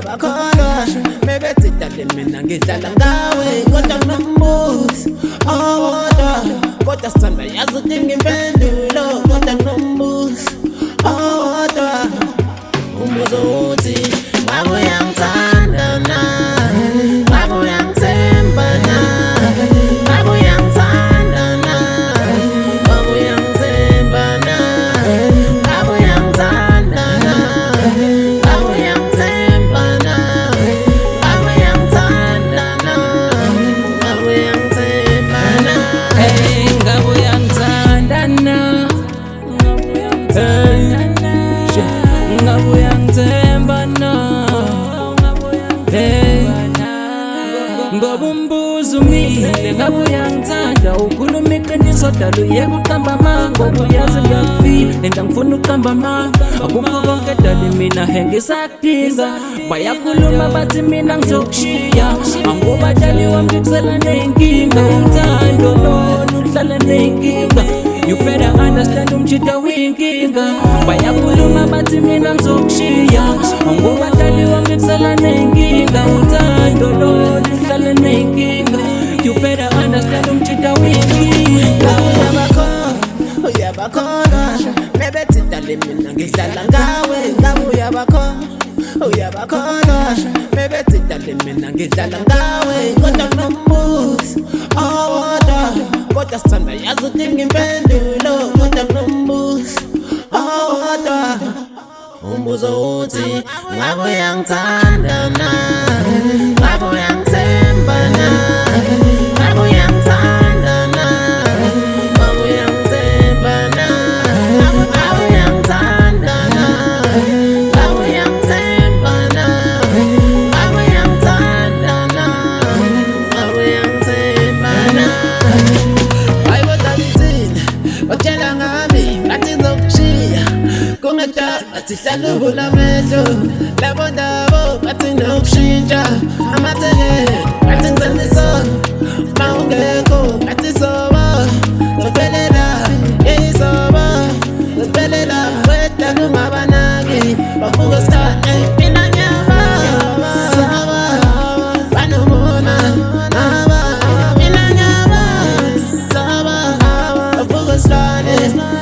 uyabakholwa mebethi dale mina ngidlala ngawe kodwa nginomubuzo owodwa kodwa sithanda yazi udinga impendulo kodwa nginomubuzo owodwa umbuzo uthi ngabe uyangithanda na ngabe uyangithemba na ngabe uyangithanda na ngabe uyangithemba na ngabe uyangithanda na ngabe uyangithemba na ngabe uyangithanda na ngabe uyangithemba na hey ngabe uyangithanda na ngabe uyangithemba na ngoba umbuzo umile ngabe uyangithanda ukhuluma iqiniso dala uyeke uqamba amanga ngoba uyazi ngiyakufila and angifuni uqamba amanga akukho konke dala mina ngisakudinga bayakhuluma bathi mina ngizokushiya angubadali wami ngikusela nenkinga umthando lona uhlala nenkinga. You better understand umjida winkinga bayakhuluma bathi mina ngizokushiya angubadali wami ngikusela nenkinga uthando lona uhlala nenkinga. You better understand umjida winkinga uyabakholwa mebethi dale mina ngidlala ngawe ngabe uyabakholwa mebethi dale mina ngidlala ngawe kodwa nginomubuzo owodwa kodwa sithanda yazi udinga impendulo kodwa nginomubuzo owodwa umbuzo uthi ngabe uyangithanda na ngabe uyangithemba na ngabe uyangithanda na ngabe uyangithemba na ngabe uyangithanda na ngabe uyangithemba na ngabe uyangithanda na ngabe uyangithemba na hayi kodwa ngithini batshela ngami ngathi ngizokushiya kungadala bathi hlala uvula amehlo labo ndabo bathi nokushintsha amathekelo bathi ngizeni isono ma ungekho bathi soba ngizophelela isoba ngizophelela wedwa lungabanaki bavuka isikhathi mina ngiyaba soba banomona naba mina ngiyaba soba bavuka isikhathi